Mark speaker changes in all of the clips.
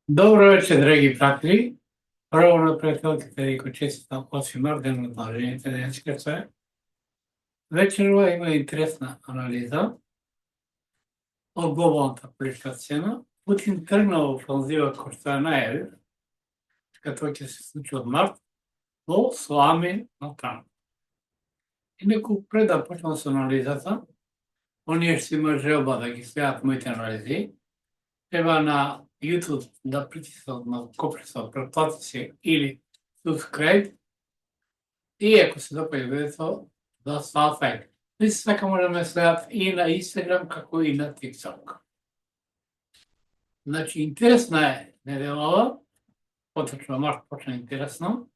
Speaker 1: Добро вечер, драги приятели. Прво на приятелките ви го честитам 8 март, денот на жените, денеска се. Вечерва има интересна анализа од глобалната политичка сцена. Путин тргна во офанзива кој што ја најавил, како ќе се случи од март, но со ами на Трамп. И некој пред да почнам со анализата, оние што има желба да ги следат моите анализи, треба на YouTube да притиснат на копчето претплати се или subscribe и ако се допаѓа видеото да стават лайк. Исто така може да ме следат и на Instagram како и на TikTok. Значи интересна е неделава, поточно март почна интересно.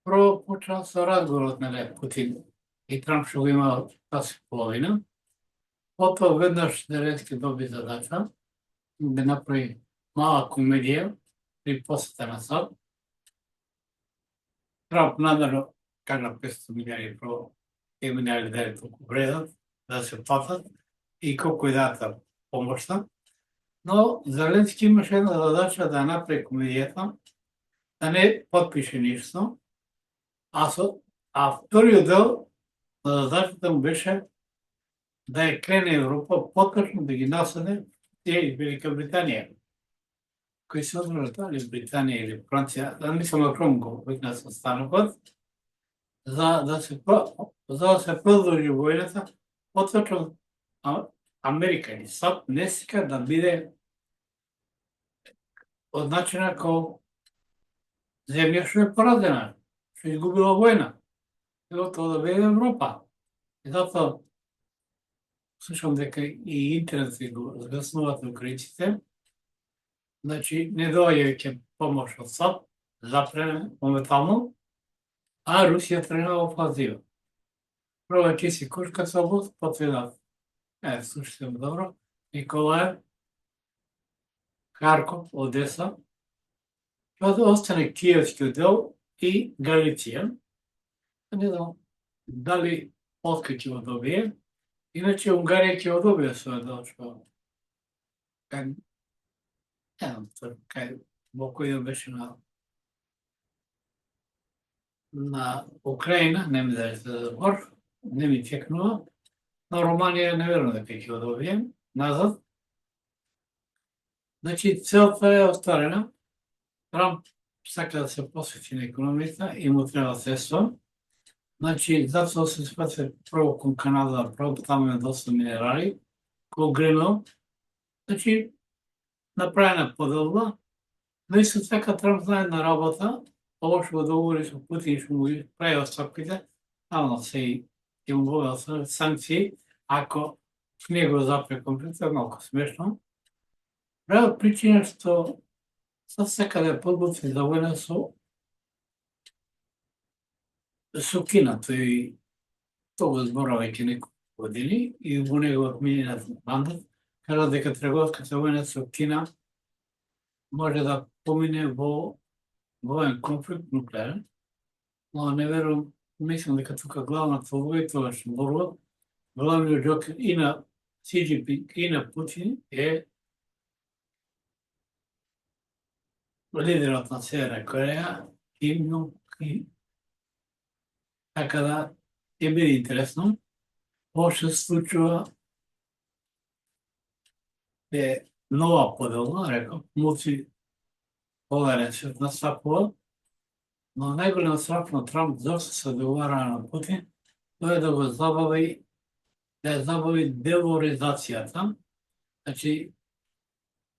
Speaker 1: Прво почна со разговорот на Путин и Трамп што го има час и половина. Потоа веднаш Зеленски доби задача да направи мала комедија при посета на САД. Трамп намерно кажа 500 милијари прво, 5 милијари да толку вредат, да се платат и колку е дата помошта. Но Зеленски имаше една задача да направи комедијата, да не подпише ништо, а вториот дел на задачата му беше да ја крене Европа поточно да ги насаде и Велика Британија, кои се одбрат или Британија или Франција, да мислам Макрон го викна со станокот, за да се продолжи војната, поточно Америка или САД не сека да биде означена како земја што е поразена, што изгубила војна. Тоа да биде Европа. И затоа слушам дека и интернет се го згаснуваат украинците. Значи, не доаѓајќи помош од САД, запрене моментално, а Русија тргна во офанзива. Прво чисти Курска област, потоа слушате ме добро, Николаев, Харков, Одеса, тоа остане Киевскиот дел и Галиција. Не знам дали Полска ќе го добие, иначе Унгарија ќе го добие својот дел, што во кој дел беше на Украина, не ми даде за збор, не ми текнува, на Романија не верувам дека ќе го добие, назад. Значи, целта е остварена. Трамп сака да се посвети на економијата и му треба средства. Значи, затоа се спасе прво кон Канада, прво таму е доста минерали, кон Гренланд. Значи, направена поделба, но исто така Трамп знае една работа, ово што го договори со Путин, што му прави оставките, навно се и му вовел санкции, ако не го запре комплетно, е малку смешно. Прави причина што сад сека да подготви за војна со Кина, тој тоа зборува веќе неколку години и во неговот минат мандат кажа дека трговската војна со Кина може да помине во воен конфликт нуклеарен, но не верувам, мислам дека тука главната улога и тоа што зборува, главниот џокер и на Си Џинпинг и на Путин е лидерот на Северна Кореја, Ким Јонг Ун. Така да ќе биде интересно. Ова што се случува е нова поделба, реков, мултиполарен свет настапува, но најголем страх на Трамп зошто се договара на Путин, тоа е да го забави, да ја забави делоризацијата. Значи,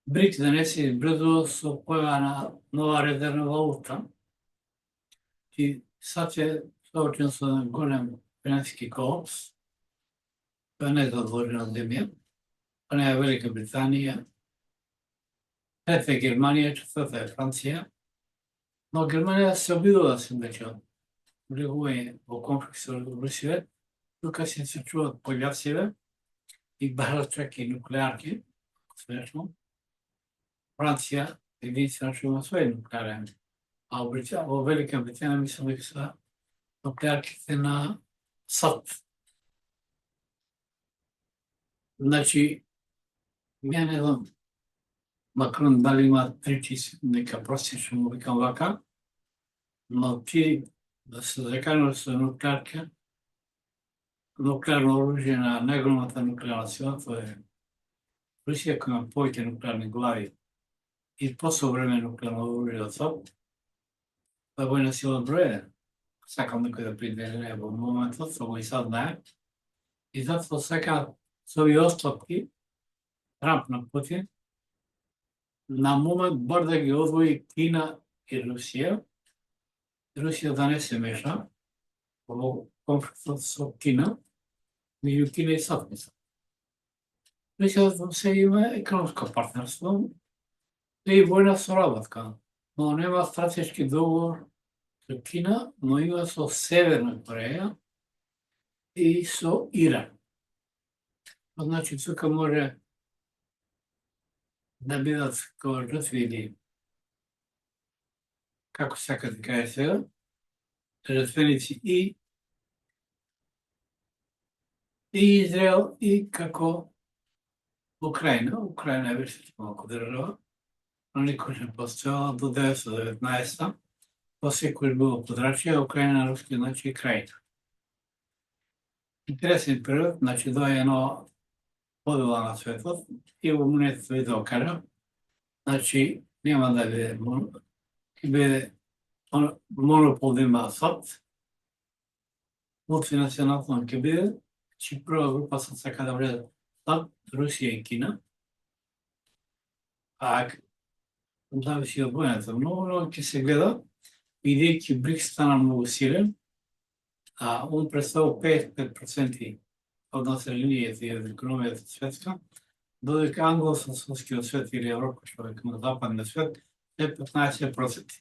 Speaker 1: БРИКС да не се избрзува со појава на нова резервна валута. И сад е соочен со голем финансиски колапс, тоа не е задолжена земја, тоа не е Велика Британија, трета е Германија, четврта е Франција, но Германија се обидува да се влече влегување во конфликт со Русија, тука се чуваат пољаците и барат чак и нуклеарки, смешно. Франција единствено што има свој нуклеарен, а во Велика Британија мислам дека се нуклеарките на САД. Значи, ја не знам, Макрон дали има 3 числа, нека просечно му викам вака, но ти да се заканува со нуклеарно оружје на најголемата нуклеарна сила, тоа е Русија, која има повеќе нуклеарни глави и посовремено нуклеарно оружје од САД, тоа е војна сила број 1. Сакам некој да придржи во моментот, само и сад знае. И затоа сака со овие отстапки Трамп на Путин на момент бар да ги одвои Кина и Русија, Русија да не се меша во конфликтот со Кина, меѓу Кина и САД. Русија се има економско партнерство и војна соработка, но нема стратешки договор со Кина, но има со Северна Кореја и со Иран. Значи, тука може да бидат како жртви или како сакате да кажете сега, жртвеници и Израел и како Украина. Украина е веќе малку држава, но никош не постојала до 1919. Посекој било подрачје, Украина на руски значи крајна. Интересен период, значи доаѓа едно подела на светот и во минатото ви да кажам, значи нема да биде ќе биде монопол да има САД, мултинационално ќе биде, че прва група се сака да влезе САД, Русија и Кина, а зависи од војната, но ќе се гледа, бидејќи БРИКС стана многу силен, а он представува 55% од населението и од економијата светска, додека англосаксонскиот свет или Европа, што е на западниот свет, е 15%.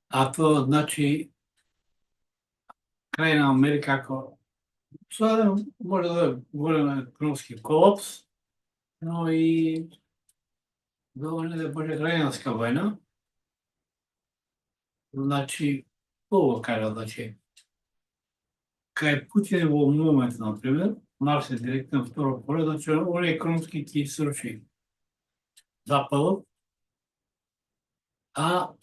Speaker 1: А тоа значи крај на Америка, ако може да е голем економски колапс, но и доволно да може граѓанска војна. Значи, ovo кажа, значи, кај Путин во момент, например, Марс е директно второ поле, значи, он економски ќе сруши Западот, а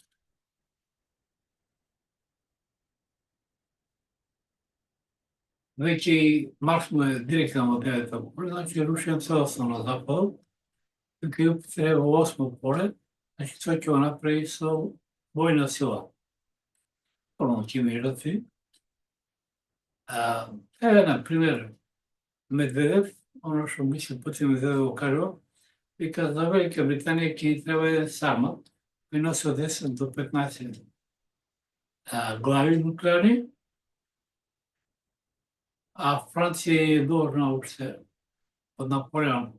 Speaker 1: веќе Марс му е директно во девето поле, значи, рушен целосно на Западот, тука Јупитер е во 8 поле, значи, тоа ќе го направи со војна сила. Порно ќе има и жртви. Еве, например, Медведев, оно што мисли Путин Медведев го кажува, вика за Велика Британија ќе ни треба еден сармат, кој носи од 10 до 15 глави нуклеарни, а Франција е должна уште од Наполеон,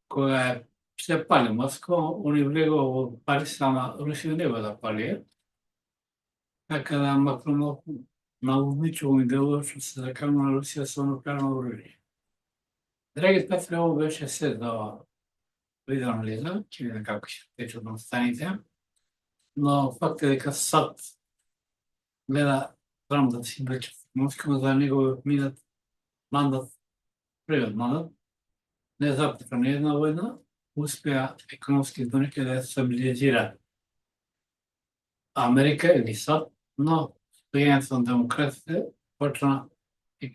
Speaker 1: кога се пали Москва, они влегува во Париз, ама Русија не го да пали. Така да Макрон налудничево ми делува што се заканува на Русија со нуклеарно оружје. Драги Петре, ово беше се за видеоанализа, ќе видам како ќе течат на станите, но факт е дека САД гледа Трамп да си влече Москва за неговиот мандат, првиот мандат, не започна ни една војна, успеа економски донекаде да стабилизира Америка или САД, но стојањето на демократите почна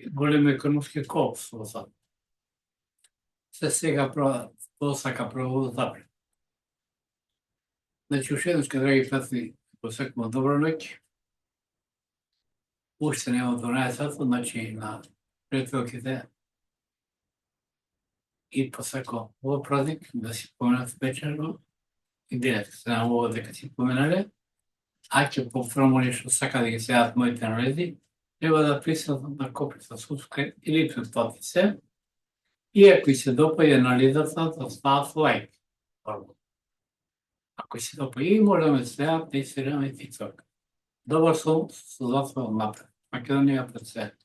Speaker 1: голем економски колапс во САД. Се сега тоа сака право запред. Значи, уште еднаш, драги пријатели, посекувам добра ноќ. Уште нема 12, значи на пријателките и посекувам овој празник да си поменат вечерно и денес. Се намува дека си поменале. А ќе повторам они што сака да ги следат моите наредби, треба да присутат на копица subscribe или претплати и ако се допаѓа анализата, да стават лайк. Ако се допаѓа и може да ме следат на Instagram и TikTok. Добар сон, со затвор напред. Македонија пред се.